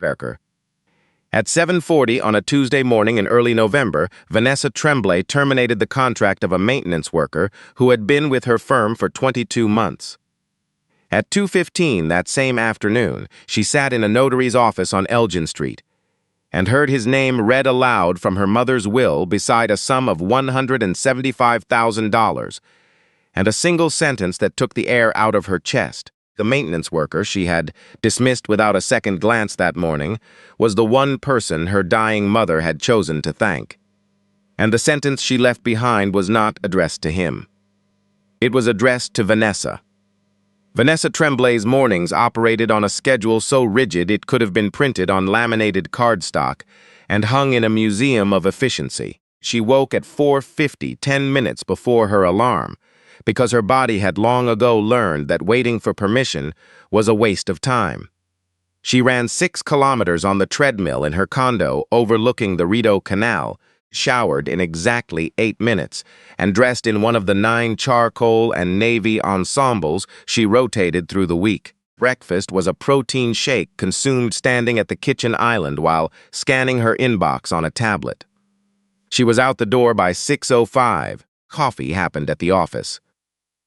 Berker. At 7:40 on a Tuesday morning in early November, Vanessa Tremblay terminated the contract of a maintenance worker who had been with her firm for 22 months. At 2:15 that same afternoon, she sat in a notary's office on Elgin Street and heard his name read aloud from her mother's will beside a sum of $175,000 and a single sentence that took the air out of her chest. The maintenance worker she had dismissed without a second glance that morning was the one person her dying mother had chosen to thank. And the sentence she left behind was not addressed to him. It was addressed to Vanessa. Vanessa Tremblay's mornings operated on a schedule so rigid it could have been printed on laminated cardstock and hung in a museum of efficiency. She woke at 4:50, 10 minutes before her alarm, because her body had long ago learned that waiting for permission was a waste of time. She ran 6 kilometers on the treadmill in her condo overlooking the Rideau Canal, showered in exactly 8 minutes, and dressed in one of the 9 charcoal and navy ensembles she rotated through the week. Breakfast was a protein shake consumed standing at the kitchen island while scanning her inbox on a tablet. She was out the door by 6:05. Coffee happened at the office.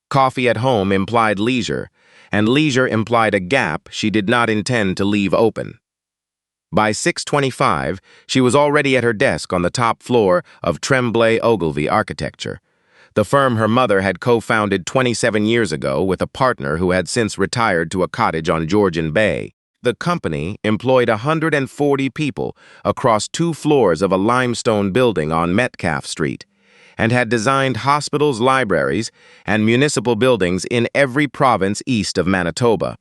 Coffee at home implied leisure, and leisure implied a gap she did not intend to leave open. By 6:25, she was already at her desk on the top floor of Tremblay Ogilvy Architecture, the firm her mother had co-founded 27 years ago with a partner who had since retired to a cottage on Georgian Bay. The company employed 140 people across 2 floors of a limestone building on Metcalfe Street, and had designed hospitals, libraries, and municipal buildings in every province east of Manitoba.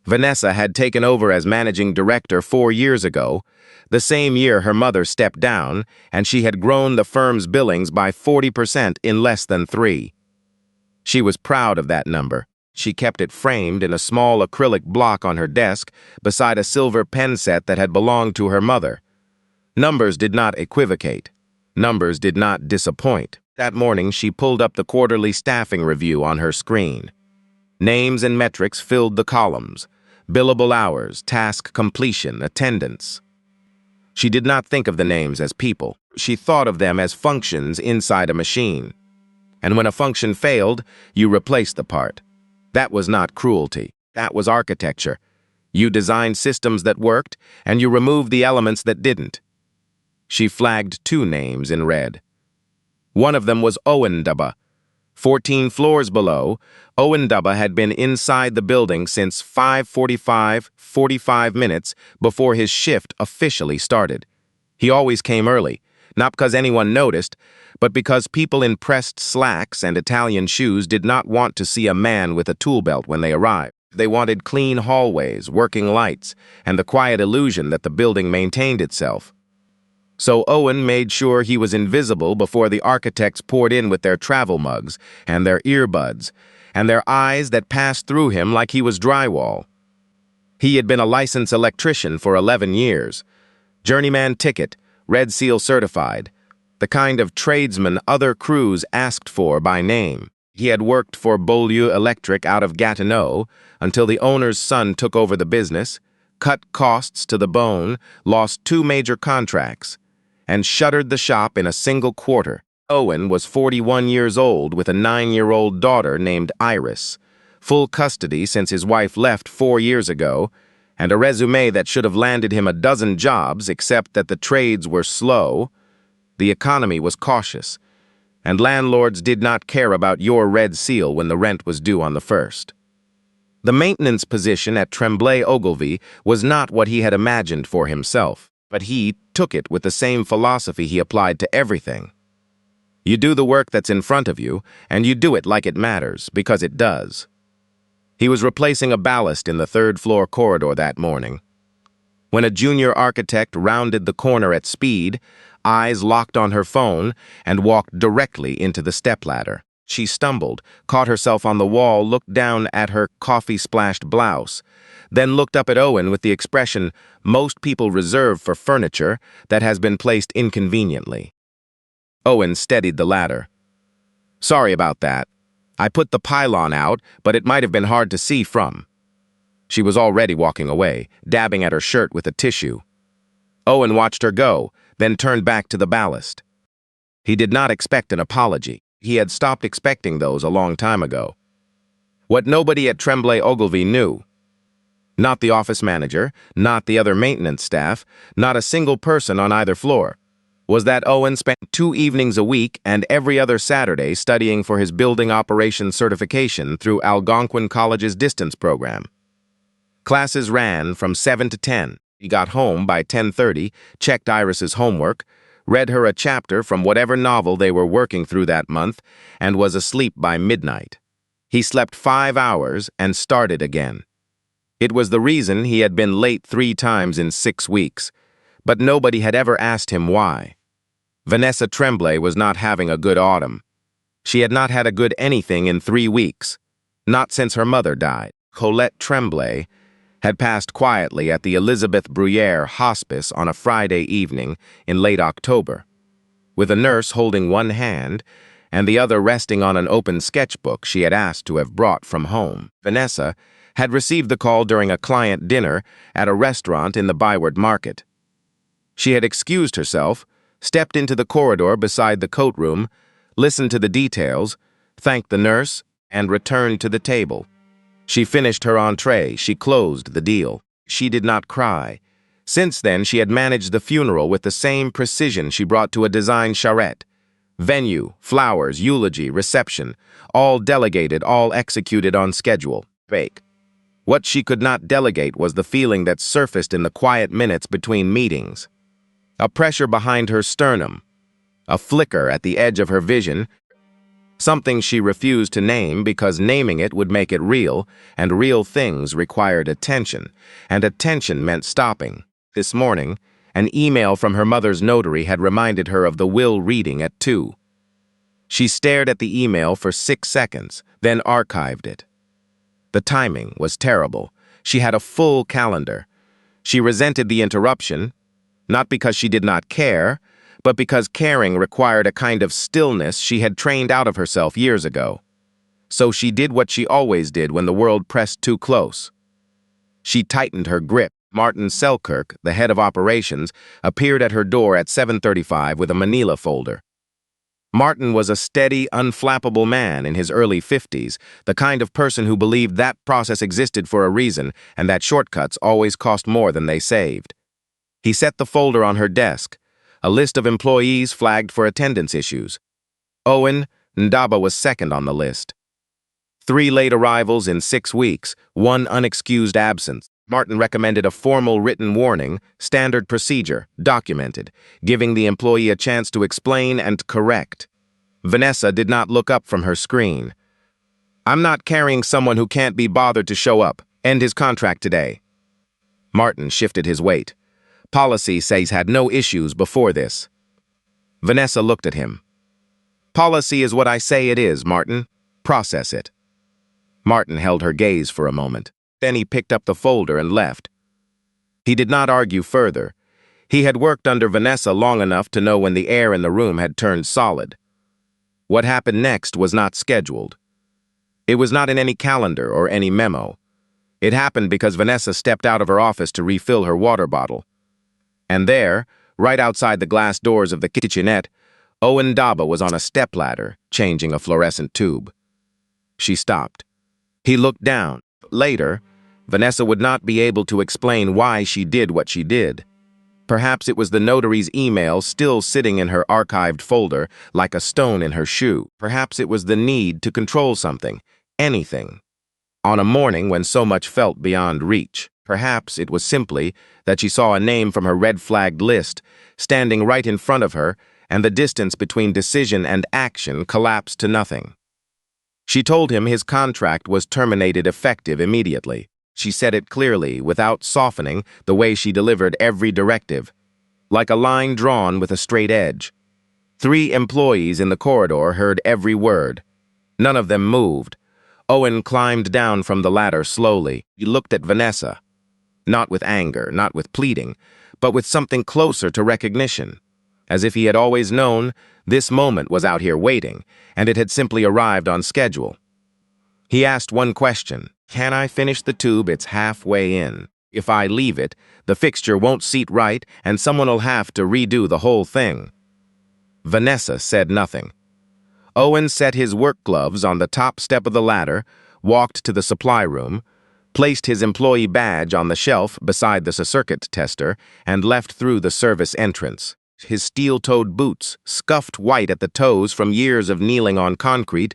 Vanessa had taken over as managing director 4 years ago, the same year her mother stepped down, and she had grown the firm's billings by 40% in less than 3. She was proud of that number. She kept it framed in a small acrylic block on her desk beside a silver pen set that had belonged to her mother. Numbers did not equivocate. Numbers did not disappoint. That morning, she pulled up the quarterly staffing review on her screen. Names and metrics filled the columns: billable hours, task completion, attendance. She did not think of the names as people. She thought of them as functions inside a machine. And when a function failed, you replaced the part. That was not cruelty. That was architecture. You designed systems that worked, and you removed the elements that didn't. She flagged 2 names in red. One of them was Owen Ndaba. 14 floors below, Owen Ndaba had been inside the building since 5:45 minutes before his shift officially started. He always came early, not because anyone noticed, but because people in pressed slacks and Italian shoes did not want to see a man with a tool belt when they arrived. They wanted clean hallways, working lights, and the quiet illusion that the building maintained itself. So Owen made sure he was invisible before the architects poured in with their travel mugs and their earbuds and their eyes that passed through him like he was drywall. He had been a licensed electrician for 11 years, journeyman ticket, Red Seal certified, the kind of tradesman other crews asked for by name. He had worked for Beaulieu Electric out of Gatineau until the owner's son took over the business, cut costs to the bone, lost 2 major contracts, and shuttered the shop in a single quarter. Owen was 41 years old with a 9-year-old daughter named Iris, full custody since his wife left 4 years ago, and a resume that should have landed him a dozen jobs except that the trades were slow, the economy was cautious, and landlords did not care about your red seal when the rent was due on the 1st. The maintenance position at Tremblay Ogilvy was not what he had imagined for himself, but he took it with the same philosophy he applied to everything. You do the work that's in front of you, and you do it like it matters, because it does. He was replacing a ballast in the 3rd-floor corridor that morning. When a junior architect rounded the corner at speed, eyes locked on her phone, and walked directly into the stepladder. She stumbled, caught herself on the wall, looked down at her coffee-splashed blouse, then looked up at Owen with the expression most people reserve for furniture that has been placed inconveniently. Owen steadied the ladder. "Sorry about that. I put the pylon out, but it might have been hard to see from." She was already walking away, dabbing at her shirt with a tissue. Owen watched her go, then turned back to the ballast. He did not expect an apology. He had stopped expecting those a long time ago. What nobody at Tremblay Ogilvy knew, not the office manager, not the other maintenance staff, not a single person on either floor, was that Owen spent 2 evenings a week and every other Saturday studying for his building operations certification through Algonquin College's distance program. Classes ran from 7 to 10. He got home by 10:30, checked Iris's homework, read her a chapter from whatever novel they were working through that month, and was asleep by midnight. He slept 5 hours and started again. It was the reason he had been late 3 times in 6 weeks, but nobody had ever asked him why. Vanessa Tremblay was not having a good autumn. She had not had a good anything in 3 weeks, not since her mother died. Colette Tremblay had passed quietly at the Elizabeth Bruyere Hospice on a Friday evening in late October, with a nurse holding one hand and the other resting on an open sketchbook she had asked to have brought from home. Vanessa had received the call during a client dinner at a restaurant in the Byward Market. She had excused herself, stepped into the corridor beside the coat room, listened to the details, thanked the nurse, and returned to the table. She finished her entree. She closed the deal. She did not cry. Since then, she had managed the funeral with the same precision she brought to a design charrette. Venue, flowers, eulogy, reception, all delegated, all executed on schedule. Fake. What she could not delegate was the feeling that surfaced in the quiet minutes between meetings. A pressure behind her sternum, a flicker at the edge of her vision, something she refused to name because naming it would make it real, and real things required attention, and attention meant stopping. This morning, an email from her mother's notary had reminded her of the will reading at 2. She stared at the email for 6 seconds, then archived it. The timing was terrible. She had a full calendar. She resented the interruption, not because she did not care, but because caring required a kind of stillness she had trained out of herself years ago. So she did what she always did when the world pressed too close. She tightened her grip. Martin Selkirk, the head of operations, appeared at her door at 7:35 with a manila folder. Martin was a steady, unflappable man in his early 50s, the kind of person who believed that process existed for a reason and that shortcuts always cost more than they saved. He set the folder on her desk, a list of employees flagged for attendance issues. Owen Ndaba was second on the list. 3 late arrivals in 6 weeks, 1 unexcused absence. Martin recommended a formal written warning, standard procedure, documented, giving the employee a chance to explain and correct. Vanessa did not look up from her screen. "I'm not carrying someone who can't be bothered to show up. End his contract today." Martin shifted his weight. "Policy says had no issues before this." Vanessa looked at him. "Policy is what I say it is, Martin. Process it." Martin held her gaze for a moment. Then he picked up the folder and left. He did not argue further. He had worked under Vanessa long enough to know when the air in the room had turned solid. What happened next was not scheduled. It was not in any calendar or any memo. It happened because Vanessa stepped out of her office to refill her water bottle. And there, right outside the glass doors of the kitchenette, Owen Ndaba was on a stepladder, changing a fluorescent tube. She stopped. He looked down. Later, Vanessa would not be able to explain why she did what she did. Perhaps it was the notary's email still sitting in her archived folder like a stone in her shoe. Perhaps it was the need to control something, anything, on a morning when so much felt beyond reach. Perhaps it was simply that she saw a name from her red-flagged list standing right in front of her, and the distance between decision and action collapsed to nothing. She told him his contract was terminated effective immediately. She said it clearly, without softening, the way she delivered every directive, like a line drawn with a straight edge. 3 employees in the corridor heard every word. None of them moved. Owen climbed down from the ladder slowly. He looked at Vanessa, not with anger, not with pleading, but with something closer to recognition, as if he had always known this moment was out here waiting, and it had simply arrived on schedule. He asked one question. Can I finish the tube? It's halfway in. If I leave it, the fixture won't seat right and someone will have to redo the whole thing." Vanessa said nothing. Owen set his work gloves on the top step of the ladder, walked to the supply room, placed his employee badge on the shelf beside the circuit tester, and left through the service entrance. His steel-toed boots, scuffed white at the toes from years of kneeling on concrete,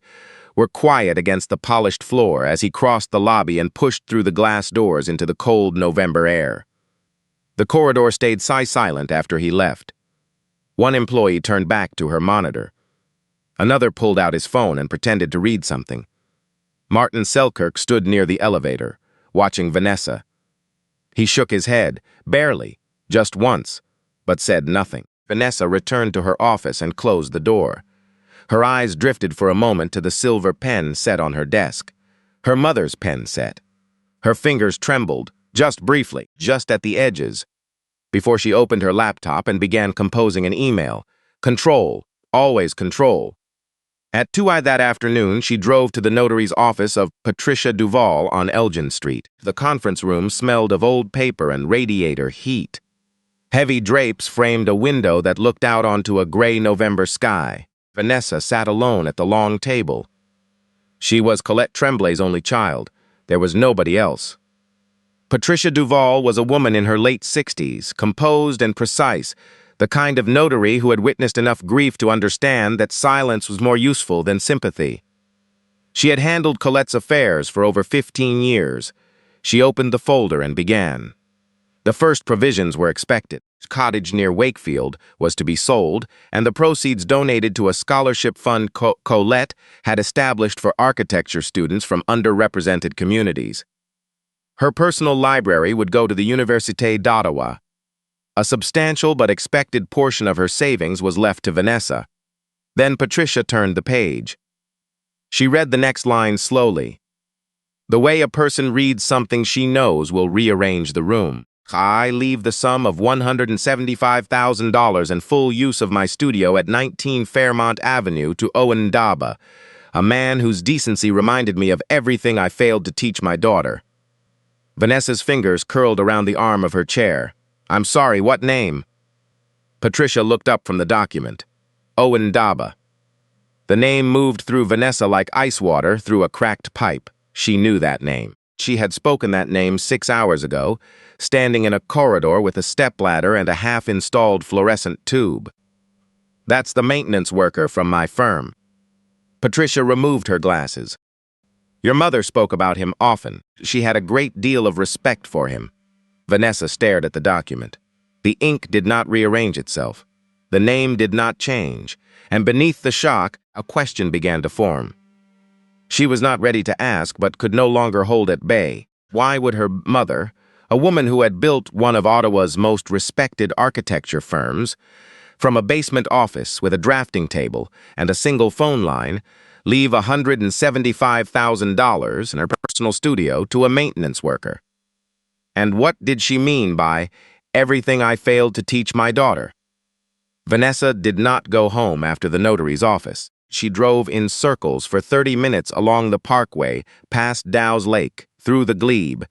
were quiet against the polished floor as he crossed the lobby and pushed through the glass doors into the cold November air. The corridor stayed silent after he left. One employee turned back to her monitor. Another pulled out his phone and pretended to read something. Martin Selkirk stood near the elevator, watching Vanessa. He shook his head, barely, just once, but said nothing. Vanessa returned to her office and closed the door. Her eyes drifted for a moment to the silver pen set on her desk. Her mother's pen set. Her fingers trembled, just briefly, just at the edges, before she opened her laptop and began composing an email. Control, always control. At 2 that afternoon, she drove to the notary's office of Patricia Duval on Elgin Street. The conference room smelled of old paper and radiator heat. Heavy drapes framed a window that looked out onto a gray November sky. Vanessa sat alone at the long table. She was Colette Tremblay's only child. There was nobody else. Patricia Duval was a woman in her late 60s, composed and precise, the kind of notary who had witnessed enough grief to understand that silence was more useful than sympathy. She had handled Colette's affairs for over 15 years. She opened the folder and began. The first provisions were expected. A cottage near Wakefield was to be sold, and the proceeds donated to a scholarship fund Colette had established for architecture students from underrepresented communities. Her personal library would go to the Université d'Ottawa. A substantial but expected portion of her savings was left to Vanessa. Then Patricia turned the page. She read the next line slowly. "The way a person reads something she knows will rearrange the room. I leave the sum of $175,000 and full use of my studio at 19 Fairmont Avenue to Owen Ndaba, a man whose decency reminded me of everything I failed to teach my daughter." Vanessa's fingers curled around the arm of her chair. "I'm sorry, what name?" Patricia looked up from the document. Owen Ndaba. The name moved through Vanessa like ice water through a cracked pipe. She knew that name. She had spoken that name 6 hours ago, standing in a corridor with a stepladder and a half-installed fluorescent tube. "That's the maintenance worker from my firm." Patricia removed her glasses. "Your mother spoke about him often. She had a great deal of respect for him." Vanessa stared at the document. The ink did not rearrange itself. The name did not change, and beneath the shock, a question began to form. She was not ready to ask, but could no longer hold at bay. Why would her mother, a woman who had built one of Ottawa's most respected architecture firms, from a basement office with a drafting table and a single phone line, leave $175,000 in her personal studio to a maintenance worker? And what did she mean by everything I failed to teach my daughter? Vanessa did not go home after the notary's office. She drove in circles for 30 minutes along the parkway, past Dow's Lake, through the glebe,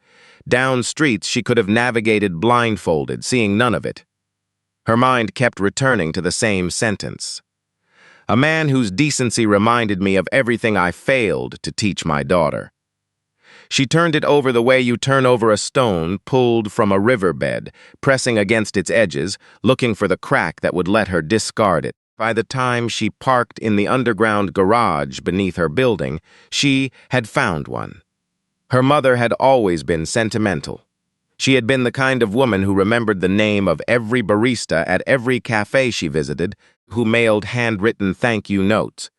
down streets she could have navigated blindfolded, seeing none of it. Her mind kept returning to the same sentence. A man whose decency reminded me of everything I failed to teach my daughter. She turned it over the way you turn over a stone pulled from a riverbed, pressing against its edges, looking for the crack that would let her discard it. By the time she parked in the underground garage beneath her building, she had found one. Her mother had always been sentimental. She had been the kind of woman who remembered the name of every barista at every cafe she visited, who mailed handwritten thank-you notes,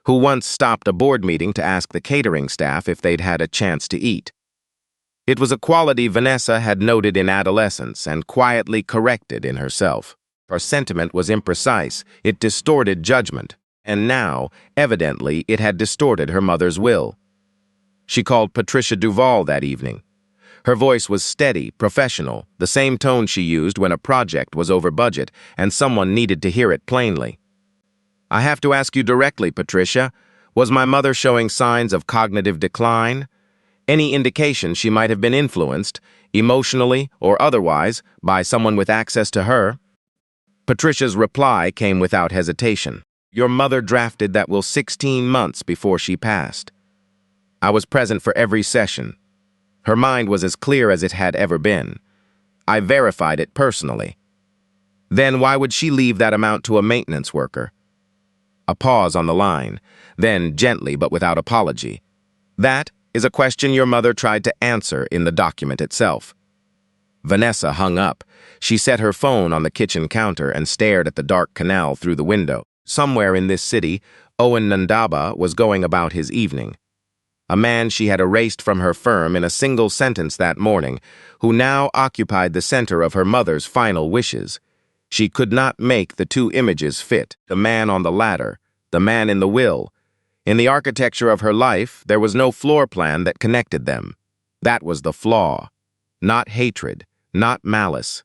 who once stopped a board meeting to ask the catering staff if they'd had a chance to eat. It was a quality Vanessa had noted in adolescence and quietly corrected in herself. Her sentiment was imprecise, it distorted judgment, and now, evidently, it had distorted her mother's will. She called Patricia Duval that evening. Her voice was steady, professional, the same tone she used when a project was over budget and someone needed to hear it plainly. "I have to ask you directly, Patricia, was my mother showing signs of cognitive decline? Any indication she might have been influenced, emotionally or otherwise, by someone with access to her? Patricia's reply came without hesitation. Your mother drafted that will 16 months before she passed. I was present for every session. Her mind was as clear as it had ever been. I verified it personally. Then why would she leave that amount to a maintenance worker? A pause on the line, then gently but without apology. That is a question your mother tried to answer in the document itself. Vanessa hung up. She set her phone on the kitchen counter and stared at the dark canal through the window. Somewhere in this city, Owen Ndaba was going about his evening. A man she had erased from her firm in a single sentence that morning, who now occupied the center of her mother's final wishes. She could not make the two images fit, the man on the ladder, the man in the will. In the architecture of her life, there was no floor plan that connected them. That was the flaw. Not hatred, not malice.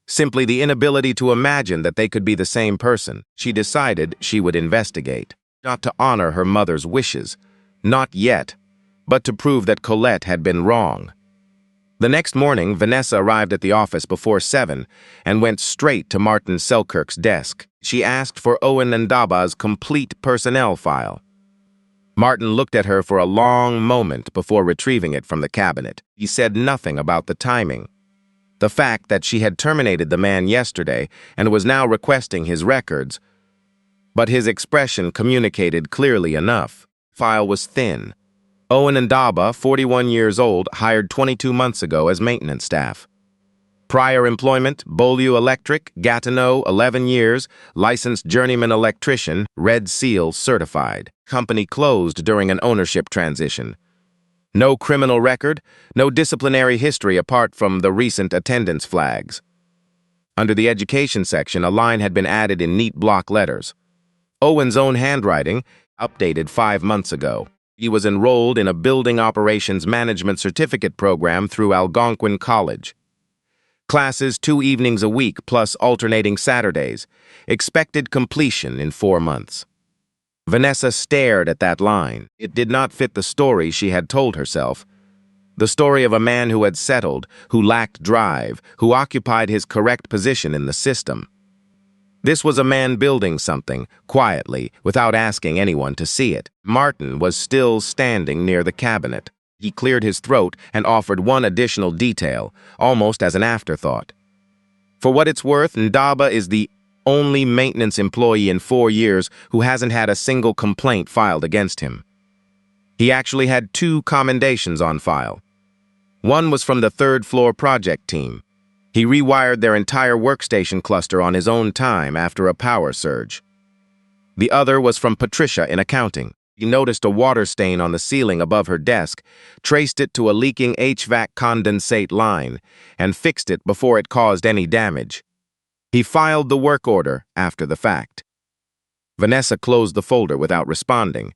Simply the inability to imagine that they could be the same person. She decided she would investigate, not to honor her mother's wishes, not yet, but to prove that Colette had been wrong. The next morning, Vanessa arrived at the office before 7 and went straight to Martin Selkirk's desk. She asked for Owen Ndaba's complete personnel file. Martin looked at her for a long moment before retrieving it from the cabinet. He said nothing about the timing. The fact that she had terminated the man yesterday and was now requesting his records, but his expression communicated clearly enough. File was thin. Owen Ndaba, 41 years old, hired 22 months ago as maintenance staff. Prior employment, Beaulieu Electric, Gatineau, 11 years, licensed journeyman electrician, Red Seal certified. Company closed during an ownership transition. No criminal record, no disciplinary history apart from the recent attendance flags. Under the education section, a line had been added in neat block letters. Owen's own handwriting, updated 5 months ago. He was enrolled in a building operations management certificate program through Algonquin College. Classes 2 evenings a week plus alternating Saturdays. Expected completion in 4 months. Vanessa stared at that line. It did not fit the story she had told herself. The story of a man who had settled, who lacked drive, who occupied his correct position in the system. This was a man building something, quietly, without asking anyone to see it. Martin was still standing near the cabinet. He cleared his throat and offered one additional detail, almost as an afterthought. For what it's worth, Ndaba is the only maintenance employee in 4 years who hasn't had a single complaint filed against him. He actually had 2 commendations on file. One was from the 3rd floor project team. He rewired their entire workstation cluster on his own time after a power surge. The other was from Patricia in accounting. He noticed a water stain on the ceiling above her desk, traced it to a leaking HVAC condensate line, and fixed it before it caused any damage. He filed the work order after the fact. Vanessa closed the folder without responding,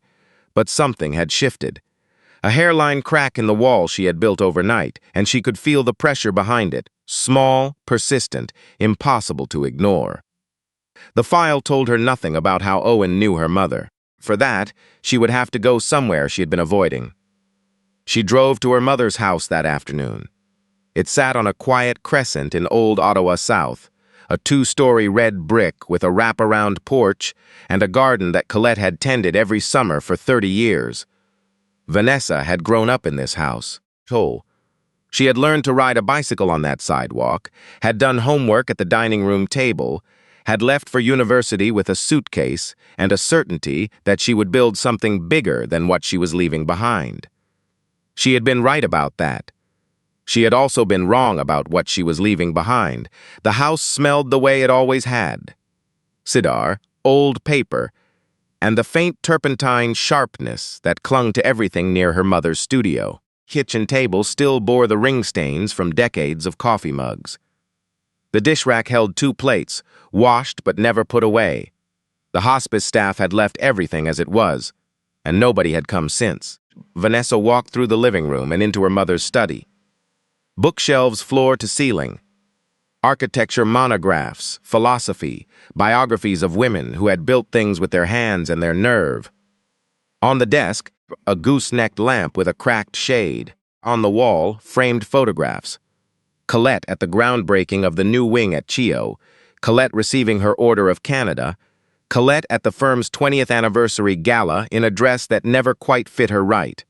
but something had shifted. A hairline crack in the wall she had built overnight, and she could feel the pressure behind it. Small, persistent, impossible to ignore. The file told her nothing about how Owen knew her mother. For that, she would have to go somewhere she had been avoiding. She drove to her mother's house that afternoon. It sat on a quiet crescent in old Ottawa South, a 2-story red brick with a wraparound porch and a garden that Colette had tended every summer for 30 years. Vanessa had grown up in this house. She had learned to ride a bicycle on that sidewalk, had done homework at the dining room table, had left for university with a suitcase and a certainty that she would build something bigger than what she was leaving behind. She had been right about that. She had also been wrong about what she was leaving behind. The house smelled the way it always had. Cedar, old paper, and the faint turpentine sharpness that clung to everything near her mother's studio. Kitchen table still bore the ring stains from decades of coffee mugs. The dish rack held 2 plates, washed but never put away. The hospice staff had left everything as it was, and nobody had come since. Vanessa walked through the living room and into her mother's study. Bookshelves floor to ceiling. Architecture monographs, philosophy, biographies of women who had built things with their hands and their nerve. On the desk, a goose-necked lamp with a cracked shade. On the wall, framed photographs. Colette at the groundbreaking of the new wing at CHIO, Colette receiving her Order of Canada, Colette at the firm's 20th anniversary gala in a dress that never quite fit her right.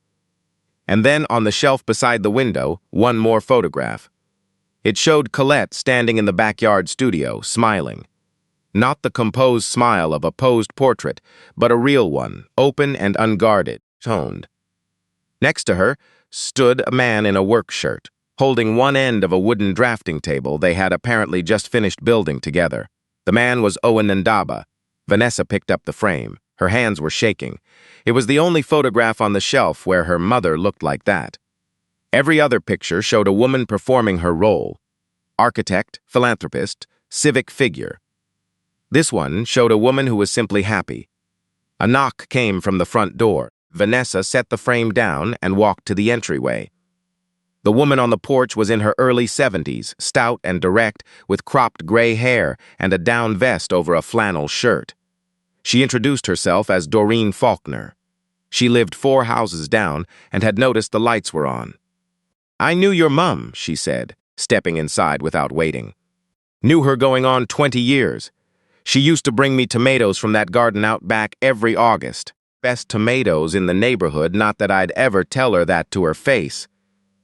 And then on the shelf beside the window, one more photograph. It showed Colette standing in the backyard studio, smiling. Not the composed smile of a posed portrait, but a real one, open and unguarded, toned. Next to her stood a man in a work shirt, holding one end of a wooden drafting table they had apparently just finished building together. The man was Owen Ndaba. Vanessa picked up the frame. Her hands were shaking. It was the only photograph on the shelf where her mother looked like that. Every other picture showed a woman performing her role. Architect, philanthropist, civic figure. This one showed a woman who was simply happy. A knock came from the front door. Vanessa set the frame down and walked to the entryway. The woman on the porch was in her early 70s, stout and direct, with cropped gray hair and a down vest over a flannel shirt. She introduced herself as Doreen Faulkner. She lived 4 houses down and had noticed the lights were on. "I knew your mum," she said, stepping inside without waiting. "Knew her going on 20 years. She used to bring me tomatoes from that garden out back every August. Best tomatoes in the neighborhood, not that I'd ever tell her that to her face.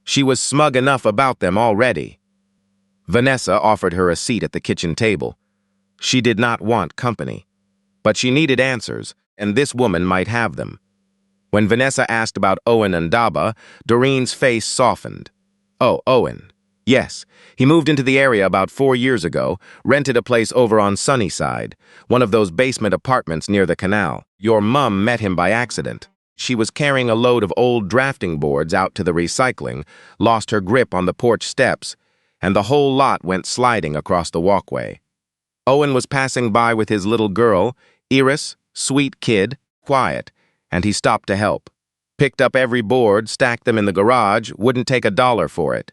She was smug enough about them already." Vanessa offered her a seat at the kitchen table. She did not want company, but she needed answers, and this woman might have them. When Vanessa asked about Owen Ndaba, Doreen's face softened. "Oh, Owen. Yes, he moved into the area about 4 years ago, rented a place over on Sunnyside, one of those basement apartments near the canal. Your mum met him by accident. She was carrying a load of old drafting boards out to the recycling, lost her grip on the porch steps, and the whole lot went sliding across the walkway. Owen was passing by with his little girl, Iris, sweet kid, quiet, and he stopped to help. Picked up every board, stacked them in the garage, wouldn't take $1 for it.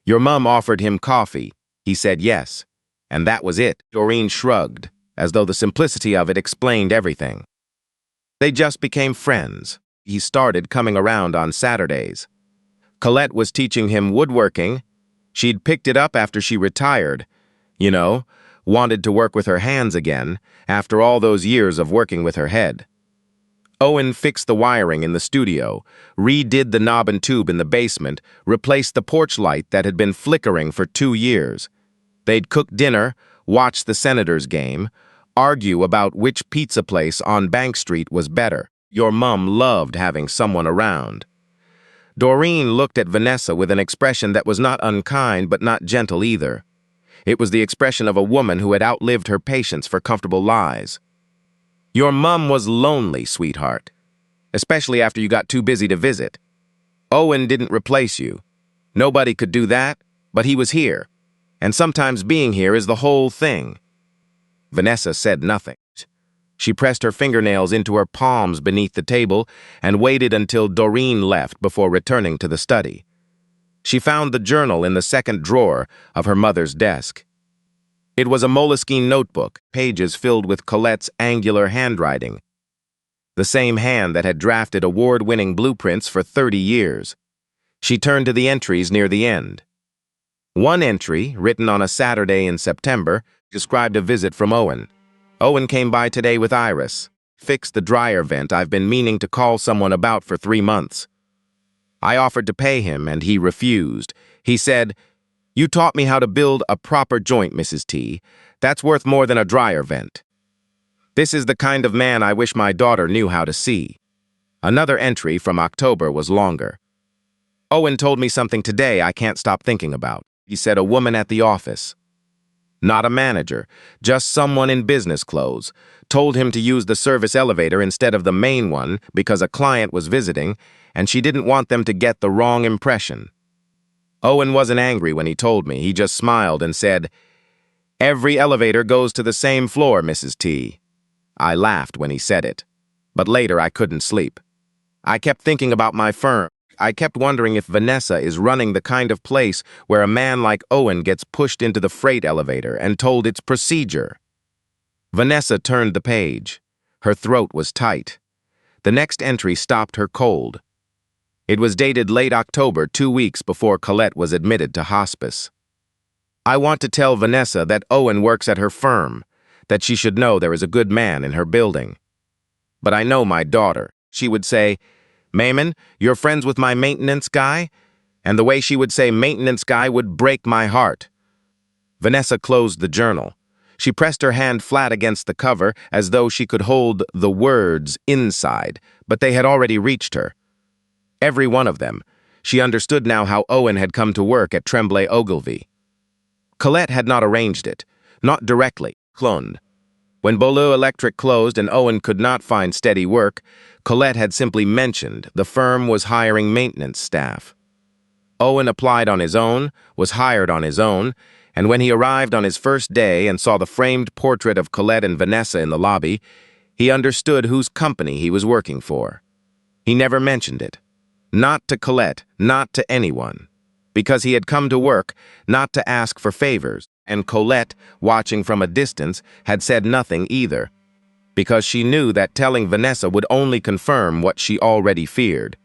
Your mum offered him coffee. He said yes, and that was it." Doreen shrugged, as though the simplicity of it explained everything. They just became friends. He started coming around on Saturdays. Colette was teaching him woodworking. She'd picked it up after she retired. You know, wanted to work with her hands again, after all those years of working with her head. Owen fixed the wiring in the studio, redid the knob and tube in the basement, replaced the porch light that had been flickering for 2 years. They'd cook dinner, watch the Senators game, argue about which pizza place on Bank Street was better. Your mum loved having someone around. Doreen looked at Vanessa with an expression that was not unkind but not gentle either. It was the expression of a woman who had outlived her patience for comfortable lies. "Your mum was lonely, sweetheart, especially after you got too busy to visit. Owen didn't replace you. Nobody could do that, but he was here. And sometimes being here is the whole thing." Vanessa said nothing. She pressed her fingernails into her palms beneath the table and waited until Doreen left before returning to the study. She found the journal in the second drawer of her mother's desk. It was a moleskine notebook, pages filled with Colette's angular handwriting, the same hand that had drafted award-winning blueprints for 30 years. She turned to the entries near the end. One entry, written on a Saturday in September, described a visit from Owen. "Owen came by today with Iris. Fixed the dryer vent I've been meaning to call someone about for 3 months. I offered to pay him, and he refused. He said, 'You taught me how to build a proper joint, Mrs. T. That's worth more than a dryer vent.' This is the kind of man I wish my daughter knew how to see." Another entry from October was longer. "Owen told me something today I can't stop thinking about. He said a woman at the office. Not a manager, just someone in business clothes. Told him to use the service elevator instead of the main one because a client was visiting, and she didn't want them to get the wrong impression. Owen wasn't angry when he told me. He just smiled and said, 'Every elevator goes to the same floor, Mrs. T.' I laughed when he said it, but later I couldn't sleep. I kept thinking about my firm. I kept wondering if Vanessa is running the kind of place where a man like Owen gets pushed into the freight elevator and told its procedure." Vanessa turned the page. Her throat was tight. The next entry stopped her cold. It was dated late October, 2 weeks before Colette was admitted to hospice. I want to tell Vanessa that Owen works at her firm, that she should know there is a good man in her building. But I know my daughter. She would say, "Mayman, you're friends with my maintenance guy?" And the way she would say maintenance guy would break my heart. Vanessa closed the journal. She pressed her hand flat against the cover as though she could hold the words inside, but they had already reached her. Every one of them. She understood now how Owen had come to work at Tremblay Ogilvy. Colette had not arranged it, not directly, cloned. When Beaulieu Electric closed and Owen could not find steady work, Colette had simply mentioned the firm was hiring maintenance staff. Owen applied on his own, was hired on his own, and when he arrived on his first day and saw the framed portrait of Colette and Vanessa in the lobby, he understood whose company he was working for. He never mentioned it. Not to Colette, not to anyone. Because he had come to work, not to ask for favors, and Colette, watching from a distance, had said nothing either. Because she knew that telling Vanessa would only confirm what she already feared.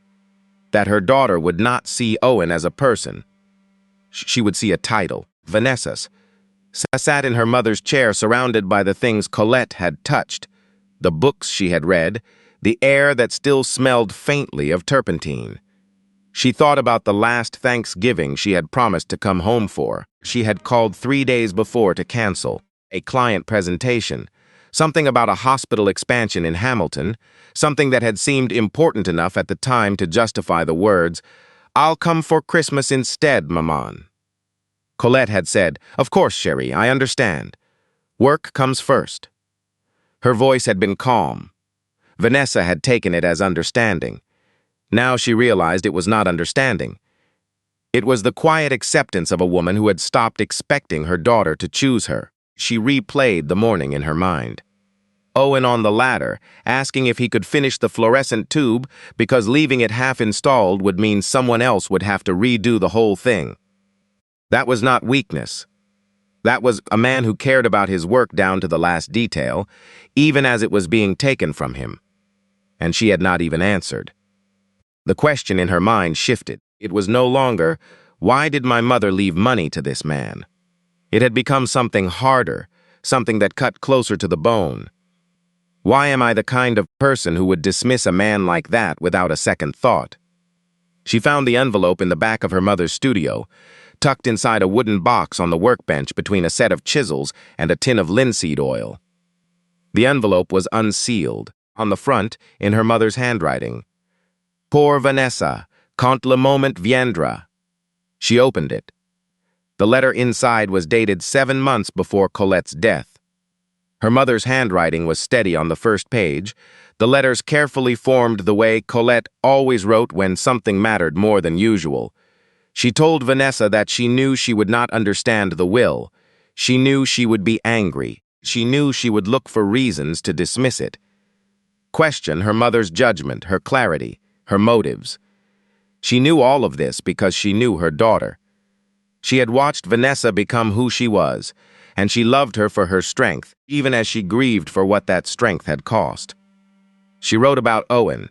That her daughter would not see Owen as a person. She would see a title, Vanessa's. Sat in her mother's chair surrounded by the things Colette had touched, the books she had read, the air that still smelled faintly of turpentine. She thought about the last Thanksgiving she had promised to come home for. She had called 3 days before to cancel. A client presentation. Something about a hospital expansion in Hamilton. Something that had seemed important enough at the time to justify the words, "I'll come for Christmas instead, Maman." Colette had said, "Of course, Cherie, I understand. Work comes first." Her voice had been calm. Vanessa had taken it as understanding. Now she realized it was not understanding. It was the quiet acceptance of a woman who had stopped expecting her daughter to choose her. She replayed the morning in her mind. Owen on the ladder, asking if he could finish the fluorescent tube because leaving it half installed would mean someone else would have to redo the whole thing. That was not weakness. That was a man who cared about his work down to the last detail, even as it was being taken from him. And she had not even answered. The question in her mind shifted. It was no longer, why did my mother leave money to this man? It had become something harder, something that cut closer to the bone. Why am I the kind of person who would dismiss a man like that without a second thought? She found the envelope in the back of her mother's studio, tucked inside a wooden box on the workbench between a set of chisels and a tin of linseed oil. The envelope was unsealed. On the front, in her mother's handwriting, "Pour Vanessa, quand le moment viendra." She opened it. The letter inside was dated 7 months before Colette's death. Her mother's handwriting was steady on the first page, the letters carefully formed the way Colette always wrote when something mattered more than usual. She told Vanessa that she knew she would not understand the will. She knew she would be angry. She knew she would look for reasons to dismiss it. Question her mother's judgment, her clarity, her motives. She knew all of this because she knew her daughter. She had watched Vanessa become who she was, and she loved her for her strength, even as she grieved for what that strength had cost. She wrote about Owen.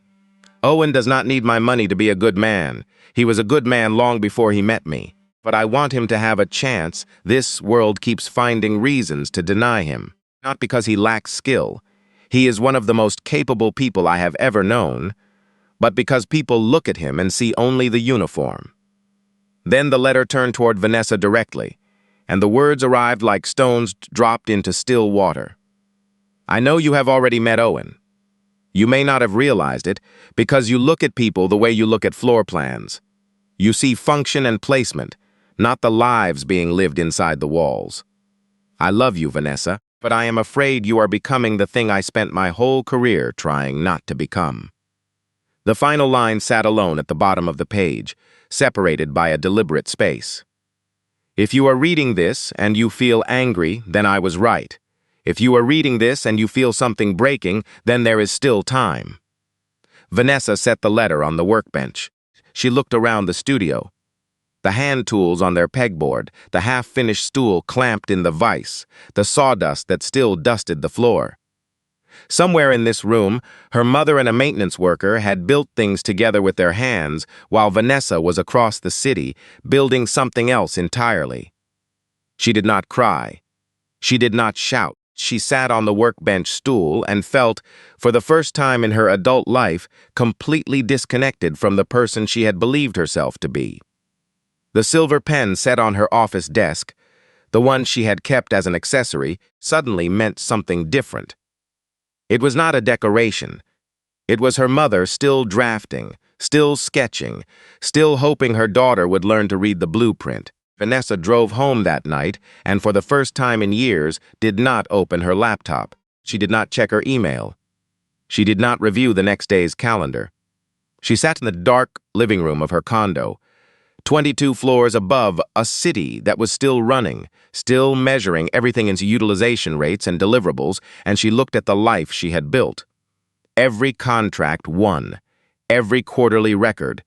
"Owen does not need my money to be a good man. He was a good man long before he met me. But I want him to have a chance. This world keeps finding reasons to deny him. Not because he lacks skill. He is one of the most capable people I have ever known, but because people look at him and see only the uniform." Then the letter turned toward Vanessa directly, and the words arrived like stones dropped into still water. "I know you have already met Owen. You may not have realized it because you look at people the way you look at floor plans. You see function and placement, not the lives being lived inside the walls. I love you, Vanessa, but I am afraid you are becoming the thing I spent my whole career trying not to become." The final line sat alone at the bottom of the page, separated by a deliberate space. If you are reading this and you feel angry, then I was right. If you are reading this and you feel something breaking, then there is still time. Vanessa set the letter on the workbench. She looked around the studio. The hand tools on their pegboard, the half-finished stool clamped in the vise, the sawdust that still dusted the floor. Somewhere in this room, her mother and a maintenance worker had built things together with their hands, while Vanessa was across the city, building something else entirely. She did not cry. She did not shout. She sat on the workbench stool and felt, for the first time in her adult life, completely disconnected from the person she had believed herself to be. The silver pen set on her office desk, the one she had kept as an accessory, suddenly meant something different. It was not a decoration. It was her mother still drafting, still sketching, still hoping her daughter would learn to read the blueprint. Vanessa drove home that night and for the first time in years did not open her laptop. She did not check her email. She did not review the next day's calendar. She sat in the dark living room of her condo, 22 floors above a city that was still running, still measuring everything into utilization rates and deliverables, and she looked at the life she had built. Every contract won, every quarterly record,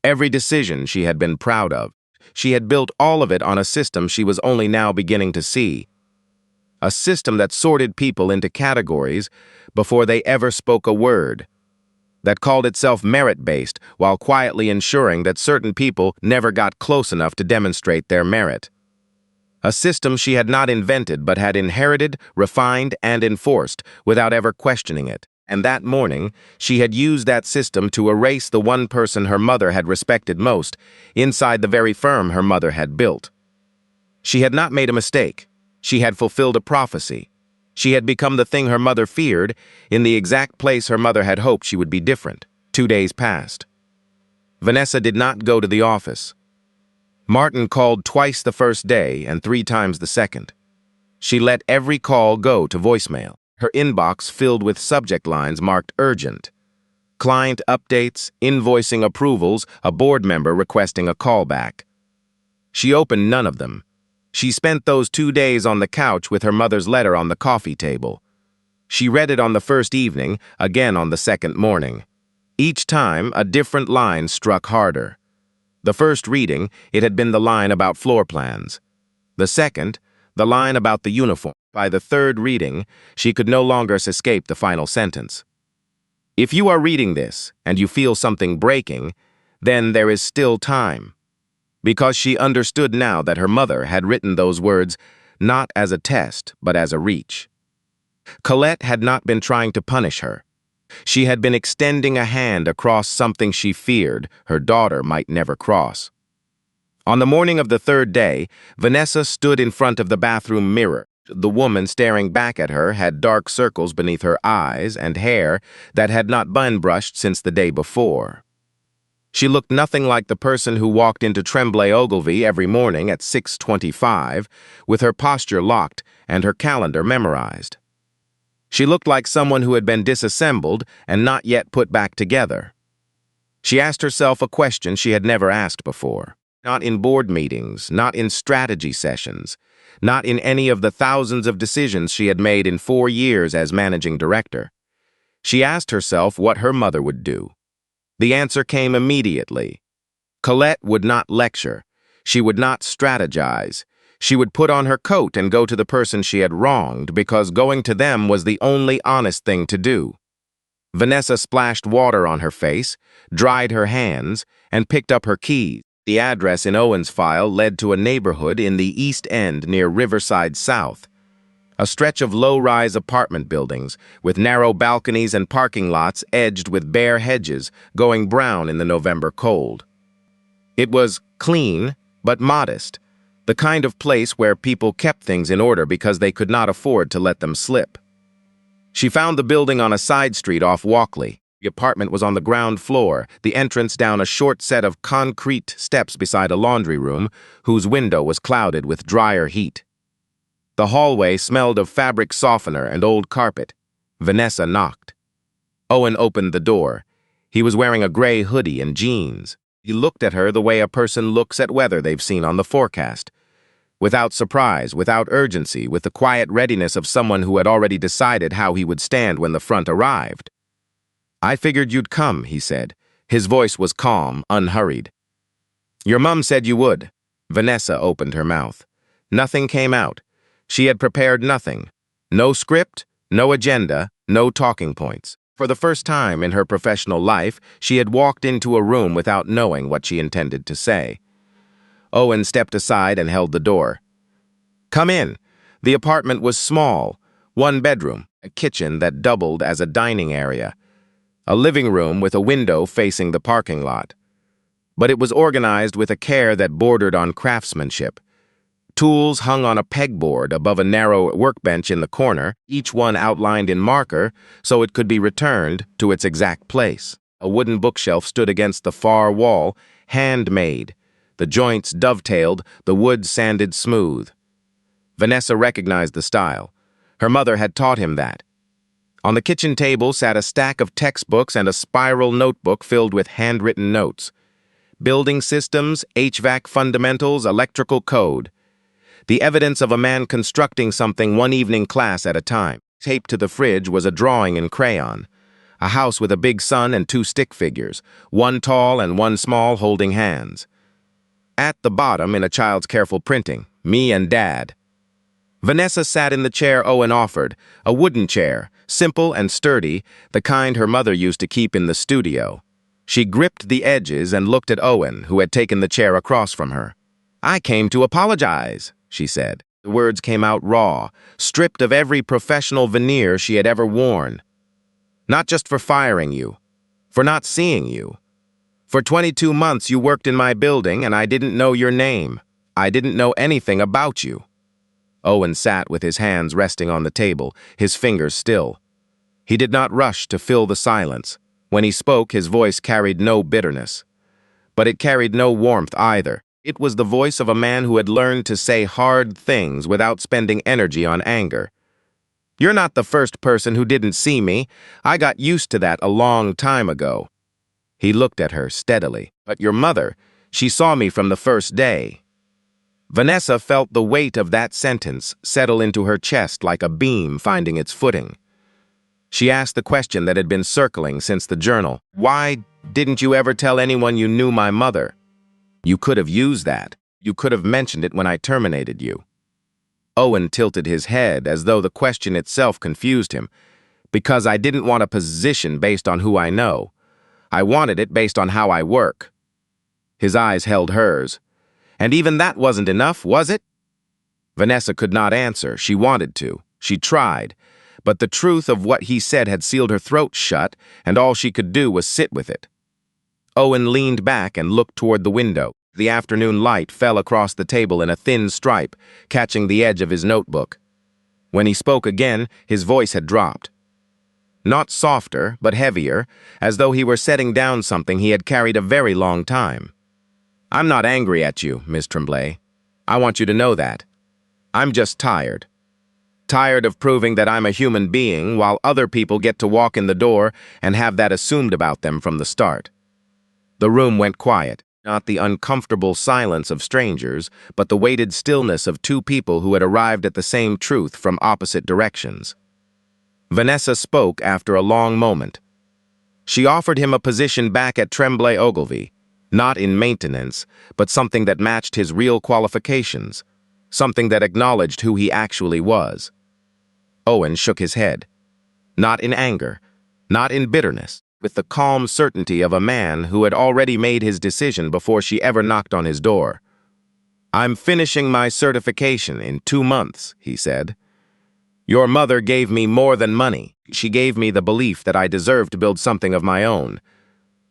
every decision she had been proud of. She had built all of it on a system she was only now beginning to see. A system that sorted people into categories before they ever spoke a word, that called itself merit-based while quietly ensuring that certain people never got close enough to demonstrate their merit. A system she had not invented but had inherited, refined, and enforced without ever questioning it. And that morning, she had used that system to erase the one person her mother had respected most inside the very firm her mother had built. She had not made a mistake. She had fulfilled a prophecy. She had become the thing her mother feared in the exact place her mother had hoped she would be different. 2 days passed. Vanessa did not go to the office. Martin called twice the first day and 3 times the second. She let every call go to voicemail. Her inbox filled with subject lines marked urgent. Client updates, invoicing approvals, a board member requesting a callback. She opened none of them. She spent those 2 days on the couch with her mother's letter on the coffee table. She read it on the first evening, again on the second morning. Each time, a different line struck harder. The first reading, it had been the line about floor plans. The second, the line about the uniform. By the third reading, she could no longer escape the final sentence. If you are reading this and you feel something breaking, then there is still time. Because she understood now that her mother had written those words not as a test, but as a reach. Colette had not been trying to punish her. She had been extending a hand across something she feared her daughter might never cross. On the morning of the third day, Vanessa stood in front of the bathroom mirror. The woman staring back at her had dark circles beneath her eyes and hair that had not been brushed since the day before. She looked nothing like the person who walked into Tremblay Ogilvy every morning at 6:25, with her posture locked and her calendar memorized. She looked like someone who had been disassembled and not yet put back together. She asked herself a question she had never asked before. Not in board meetings, not in strategy sessions, not in any of the thousands of decisions she had made in 4 years as managing director. She asked herself what her mother would do. The answer came immediately. Colette would not lecture. She would not strategize. She would put on her coat and go to the person she had wronged because going to them was the only honest thing to do. Vanessa splashed water on her face, dried her hands, and picked up her keys. The address in Owen's file led to a neighborhood in the East End near Riverside South. A stretch of low-rise apartment buildings with narrow balconies and parking lots edged with bare hedges going brown in the November cold. It was clean but modest, the kind of place where people kept things in order because they could not afford to let them slip. She found the building on a side street off Walkley. The apartment was on the ground floor, the entrance down a short set of concrete steps beside a laundry room whose window was clouded with drier heat. The hallway smelled of fabric softener and old carpet. Vanessa knocked. Owen opened the door. He was wearing a gray hoodie and jeans. He looked at her the way a person looks at weather they've seen on the forecast. Without surprise, without urgency, with the quiet readiness of someone who had already decided how he would stand when the front arrived. "I figured you'd come," he said. His voice was calm, unhurried. "Your mom said you would." Vanessa opened her mouth. Nothing came out. She had prepared nothing. No script, No agenda, no talking points. For the first time in her professional life, she had walked into a room without knowing what she intended to say. Owen stepped aside and held the door. "Come in." The apartment was small, one bedroom, a kitchen that doubled as a dining area, a living room with a window facing the parking lot. But it was organized with a care that bordered on craftsmanship. Tools hung on a pegboard above a narrow workbench in the corner, each one outlined in marker so it could be returned to its exact place. A wooden bookshelf stood against the far wall, handmade. The joints dovetailed, the wood sanded smooth. Vanessa recognized the style. Her mother had taught him that. On the kitchen table sat a stack of textbooks and a spiral notebook filled with handwritten notes. Building systems, HVAC fundamentals, electrical code. The evidence of a man constructing something one evening class at a time. Taped to the fridge was a drawing in crayon. A house with a big sun and two stick figures, one tall and one small holding hands. At the bottom, in a child's careful printing, "Me and Dad." Vanessa sat in the chair Owen offered, a wooden chair, simple and sturdy, the kind her mother used to keep in the studio. She gripped the edges and looked at Owen, who had taken the chair across from her. "I came to apologize," she said. The words came out raw, stripped of every professional veneer she had ever worn. "Not just for firing you, for not seeing you. For 22 months you worked in my building and I didn't know your name. I didn't know anything about you." Owen sat with his hands resting on the table, his fingers still. He did not rush to fill the silence. When he spoke, his voice carried no bitterness. But it carried no warmth either. It was the voice of a man who had learned to say hard things without spending energy on anger. "You're not the first person who didn't see me. I got used to that a long time ago." He looked at her steadily. "But your mother, she saw me from the first day." Vanessa felt the weight of that sentence settle into her chest like a beam finding its footing. She asked the question that had been circling since the journal. "Why didn't you ever tell anyone you knew my mother? You could have used that. You could have mentioned it when I terminated you." Owen tilted his head as though the question itself confused him. "Because I didn't want a position based on who I know. I wanted it based on how I work." His eyes held hers. "And even that wasn't enough, was it?" Vanessa could not answer. She wanted to. She tried. But the truth of what he said had sealed her throat shut, and all she could do was sit with it. Owen leaned back and looked toward the window. The afternoon light fell across the table in a thin stripe, catching the edge of his notebook. When he spoke again, his voice had dropped. Not softer, but heavier, as though he were setting down something he had carried a very long time. "I'm not angry at you, Miss Tremblay. I want you to know that. I'm just tired. Tired of proving that I'm a human being while other people get to walk in the door and have that assumed about them from the start." The room went quiet, not the uncomfortable silence of strangers, but the weighted stillness of two people who had arrived at the same truth from opposite directions. Vanessa spoke after a long moment. She offered him a position back at Tremblay Ogilvy, not in maintenance, but something that matched his real qualifications, something that acknowledged who he actually was. Owen shook his head. Not in anger, not in bitterness, with the calm certainty of a man who had already made his decision before she ever knocked on his door. "I'm finishing my certification in 2 months," he said. "Your mother gave me more than money. She gave me the belief that I deserved to build something of my own.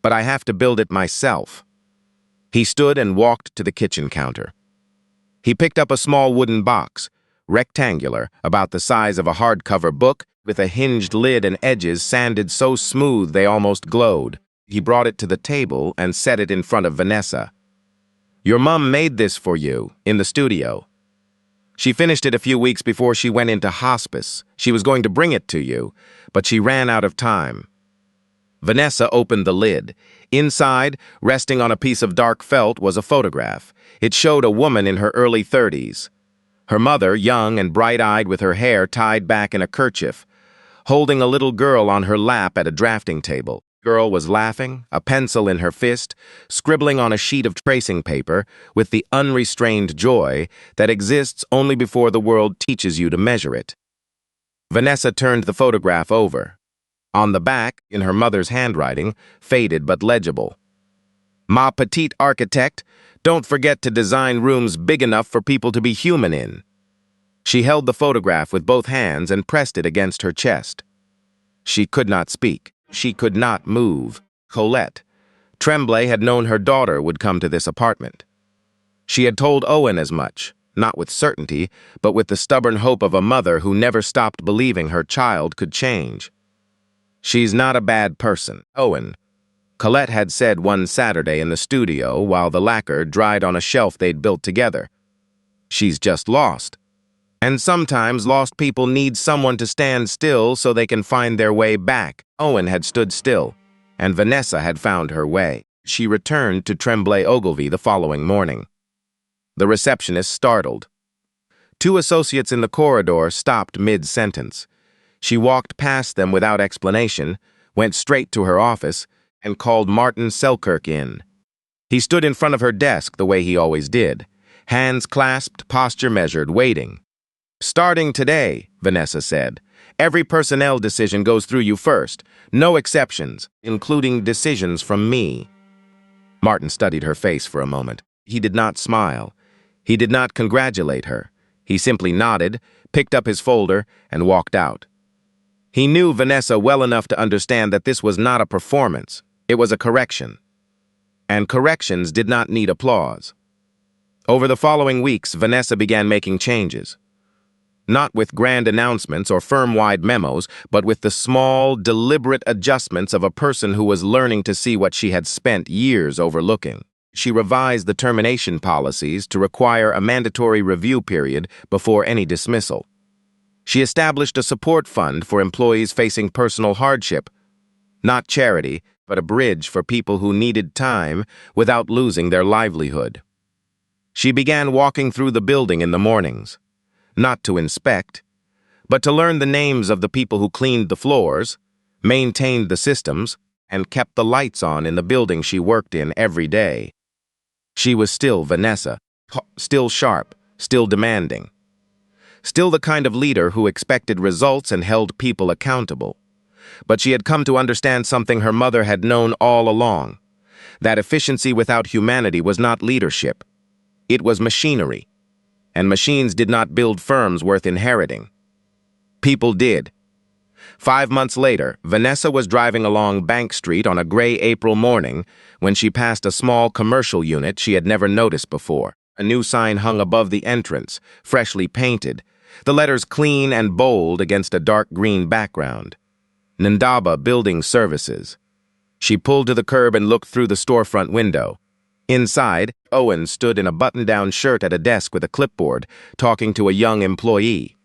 But I have to build it myself." He stood and walked to the kitchen counter. He picked up a small wooden box, rectangular, about the size of a hardcover book, with a hinged lid and edges sanded so smooth they almost glowed. He brought it to the table and set it in front of Vanessa. "Your mom made this for you, in the studio. She finished it a few weeks before she went into hospice. She was going to bring it to you, but she ran out of time." Vanessa opened the lid. Inside, resting on a piece of dark felt, was a photograph. It showed a woman in her early 30s. Her mother, young and bright-eyed with her hair tied back in a kerchief, holding a little girl on her lap at a drafting table. The girl was laughing, a pencil in her fist, scribbling on a sheet of tracing paper with the unrestrained joy that exists only before the world teaches you to measure it. Vanessa turned the photograph over. On the back, in her mother's handwriting, faded but legible. "Ma petite architect, don't forget to design rooms big enough for people to be human in." She held the photograph with both hands and pressed it against her chest. She could not speak. She could not move. Colette Tremblay had known her daughter would come to this apartment. She had told Owen as much, not with certainty, but with the stubborn hope of a mother who never stopped believing her child could change. "She's not a bad person, Owen," Colette had said one Saturday in the studio while the lacquer dried on a shelf they'd built together. "She's just lost. And sometimes lost people need someone to stand still so they can find their way back." Owen had stood still, and Vanessa had found her way. She returned to Tremblay Ogilvy the following morning. The receptionist startled. Two associates in the corridor stopped mid-sentence. She walked past them without explanation, went straight to her office, and called Martin Selkirk in. He stood in front of her desk the way he always did, hands clasped, posture measured, waiting. "Starting today," Vanessa said, "every personnel decision goes through you first, no exceptions, including decisions from me." Martin studied her face for a moment. He did not smile. He did not congratulate her. He simply nodded, picked up his folder, and walked out. He knew Vanessa well enough to understand that this was not a performance, it was a correction. And corrections did not need applause. Over the following weeks, Vanessa began making changes. Not with grand announcements or firm-wide memos, but with the small, deliberate adjustments of a person who was learning to see what she had spent years overlooking. She revised the termination policies to require a mandatory review period before any dismissal. She established a support fund for employees facing personal hardship, not charity, but a bridge for people who needed time without losing their livelihood. She began walking through the building in the mornings, not to inspect, but to learn the names of the people who cleaned the floors, maintained the systems, and kept the lights on in the building she worked in every day. She was still Vanessa, still sharp, still demanding. Still the kind of leader who expected results and held people accountable. But she had come to understand something her mother had known all along, that efficiency without humanity was not leadership. It was machinery, and machines did not build firms worth inheriting. People did. 5 months later, Vanessa was driving along Bank Street on a gray April morning when she passed a small commercial unit she had never noticed before. A new sign hung above the entrance, freshly painted, the letters clean and bold against a dark green background. Ndaba Building Services. She pulled to the curb and looked through the storefront window. Inside, Owen stood in a button-down shirt at a desk with a clipboard, talking to a young employee.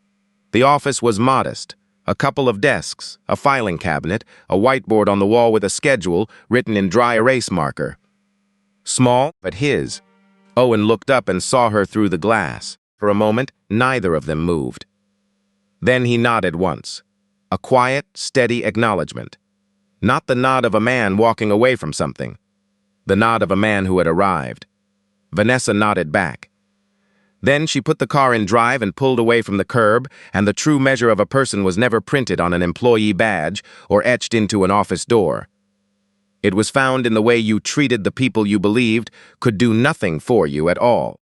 The office was modest. A couple of desks, a filing cabinet, a whiteboard on the wall with a schedule written in dry erase marker. Small, but his. Owen looked up and saw her through the glass. For a moment, neither of them moved. Then he nodded once. A quiet, steady acknowledgement. Not the nod of a man walking away from something. The nod of a man who had arrived. Vanessa nodded back. Then she put the car in drive and pulled away from the curb, and the true measure of a person was never printed on an employee badge or etched into an office door. It was found in the way you treated the people you believed could do nothing for you at all.